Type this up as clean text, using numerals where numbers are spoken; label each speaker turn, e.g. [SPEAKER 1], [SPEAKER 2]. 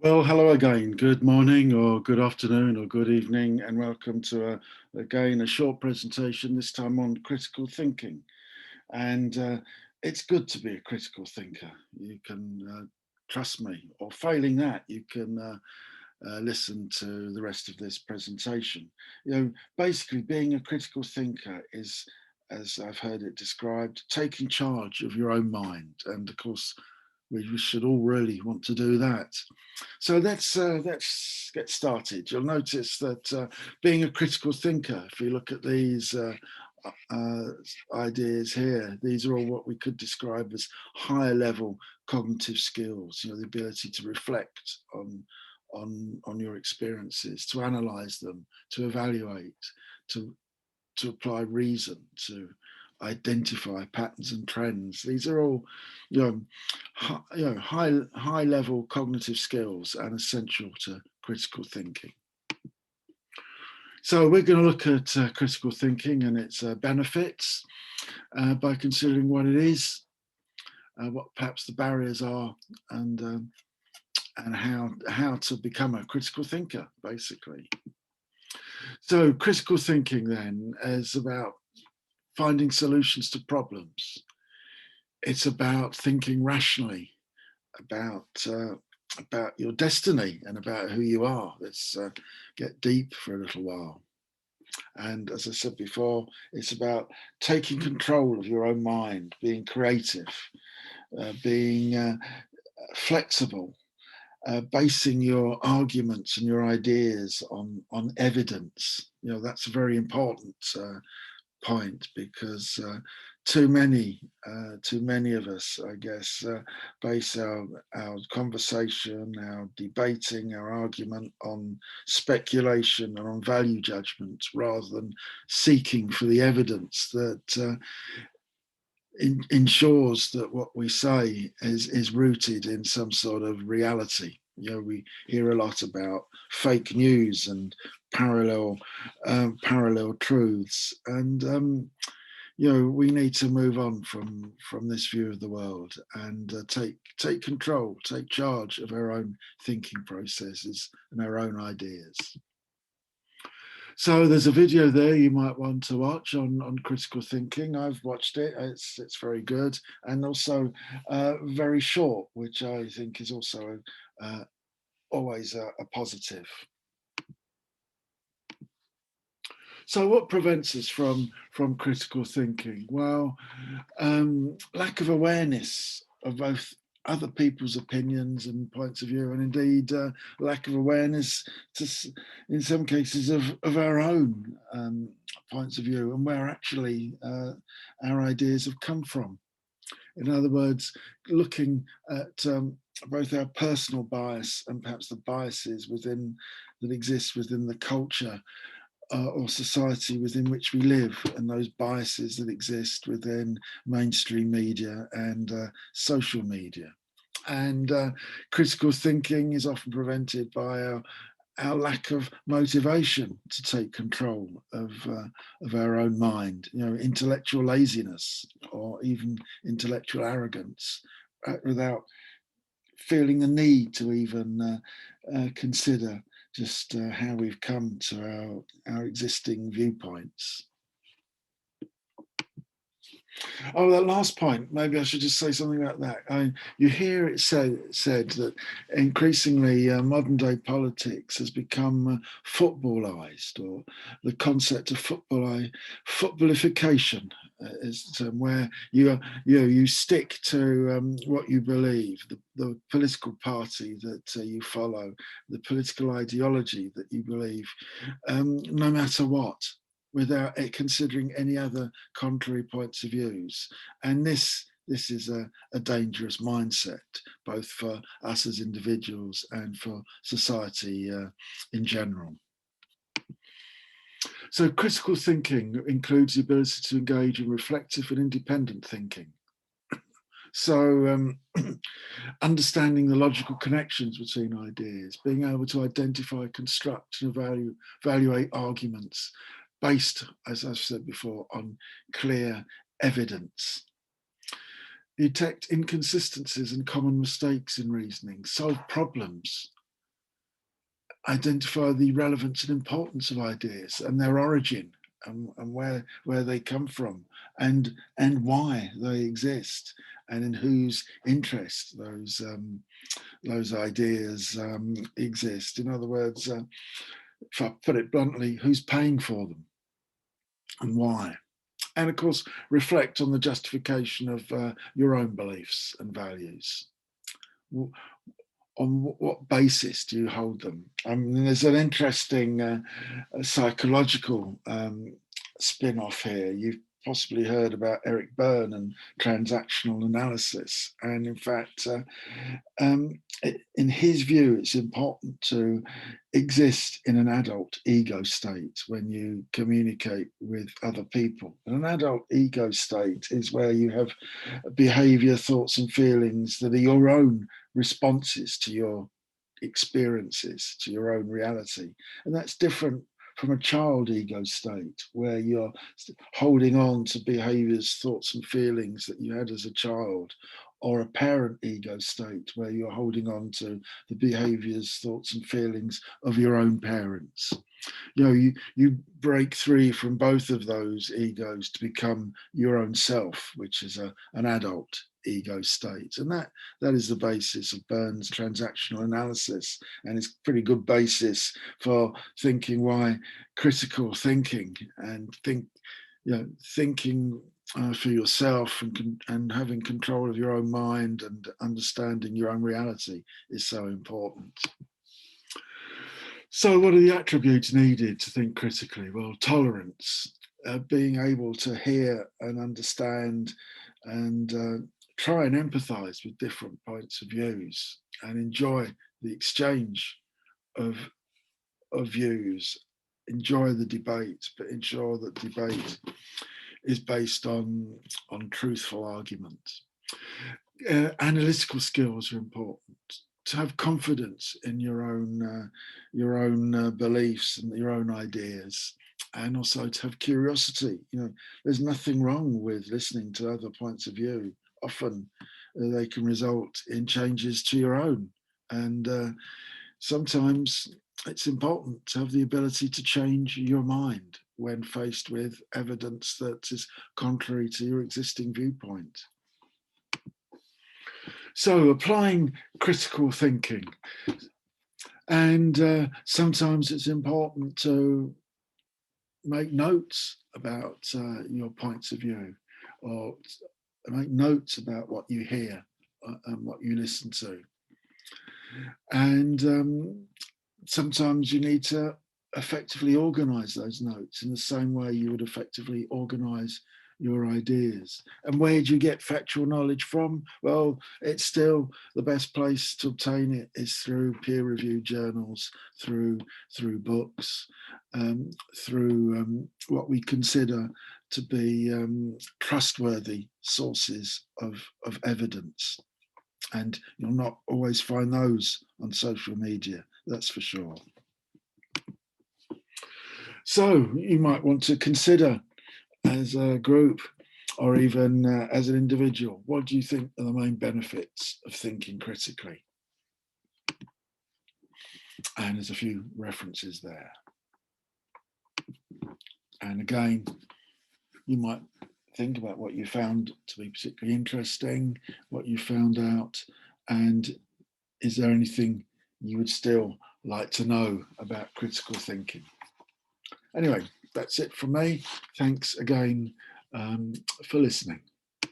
[SPEAKER 1] Well, hello again. Good morning or good afternoon or good evening, and welcome to again a short presentation, this time on critical thinking. And it's good to be a critical thinker. You can trust me, or failing that, you can listen to the rest of this presentation. Basically, being a critical thinker is, as I've heard it described, taking charge of your own mind. And of course, we should all really want to do that. So let's get started. You'll notice that being a critical thinker, if you look at these uh, ideas here, these are all what we could describe as higher level cognitive skills. The ability to reflect on your experiences, to analyze them, to evaluate, to to apply reason, to identify patterns and trends. These are all, high level cognitive skills and essential to critical thinking. So we're going to look at critical thinking and its benefits by considering what it is, what perhaps the barriers are, and how to become a critical thinker, basically. So critical thinking then is about finding solutions to problems. It's about thinking rationally about about your destiny and about who you are. Let's get deep for a little while. And as I said before, it's about taking control of your own mind, being creative, being flexible, basing your arguments and your ideas on evidence. That's a very important point, because too many of us, I guess, base our conversation, our debating, our argument on speculation and on value judgments, rather than seeking for the evidence that ensures that what we say is rooted in some sort of reality. We hear a lot about fake news and parallel truths, and we need to move on from this view of the world and take control, take charge of our own thinking processes and our own ideas. So there's a video there you might want to watch on critical thinking. I've watched it. It's very good, and also very short, which I think is also always a positive. So what prevents us from critical thinking? Well, lack of awareness of both other people's opinions and points of view, and indeed lack of awareness in some cases of our own points of view and where actually our ideas have come from. In other words, looking at both our personal bias and perhaps the biases that exist within the culture or society within which we live, and those biases that exist within mainstream media and social media. And critical thinking is often prevented by our lack of motivation to take control of our own mind, intellectual laziness or even intellectual arrogance, without feeling the need to even consider just how we've come to our existing viewpoints. Oh, that last point, maybe I should just say something about that. You hear it said that increasingly modern day politics has become footballized, or the concept of footballification is the term, where you stick to what you believe, the political party that you follow, the political ideology that you believe, no matter what, without considering any other contrary points of views. And this is a dangerous mindset, both for us as individuals and for society in general. So critical thinking includes the ability to engage in reflective and independent thinking. So understanding the logical connections between ideas, being able to identify, construct and evaluate arguments based, as I've said before, on clear evidence. Detect inconsistencies and common mistakes in reasoning, solve problems identify the relevance and importance of ideas and their origin, and where they come from, and why they exist, and in whose interest those ideas exist. In other words, if I put it bluntly, who's paying for them and why? And of course, reflect on the justification of your own beliefs and values. On what basis do you hold them? I mean, there's an interesting psychological spin-off here. You've possibly heard about Eric Berne and transactional analysis. And in fact, in his view, it's important to exist in an adult ego state when you communicate with other people. And an adult ego state is where you have behavior, thoughts, and feelings that are your own responses to your experiences, to your own reality. And that's different from a child ego state where you're holding on to behaviors, thoughts, and feelings that you had as a child, or a parent ego state where you're holding on to the behaviors, thoughts, and feelings of your own parents. You know, you break free from both of those egos to become your own self, which is an adult ego state. And that is the basis of Berne's transactional analysis, and it's a pretty good basis for thinking why critical thinking and thinking for yourself and having control of your own mind and understanding your own reality is so important. So what are the attributes needed to think critically? Well, tolerance, being able to hear and understand and try and empathize with different points of views and enjoy the exchange of views, enjoy the debate, but ensure that debate is based on truthful argument. Analytical skills are important. To have confidence in your own beliefs and your own ideas, and also to have curiosity. You know, there's nothing wrong with listening to other points of view. Often they can result in changes to your own, and sometimes it's important to have the ability to change your mind when faced with evidence that is contrary to your existing viewpoint. So applying critical thinking, and sometimes it's important to make notes about your points of view, or make notes about what you hear and what you listen to. And sometimes you need to effectively organize those notes in the same way you would effectively organize your ideas. And where do you get factual knowledge from? Well, it's still the best place to obtain it is through peer-reviewed journals, through books, through what we consider to be trustworthy sources of evidence. And you'll not always find those on social media, that's for sure. So you might want to consider, as a group or even as an individual, what do you think are the main benefits of thinking critically? And there's a few references there. And again, you might think about what you found to be particularly interesting, what you found out, and is there anything you would still like to know about critical thinking? Anyway, that's it from me. Thanks again for listening.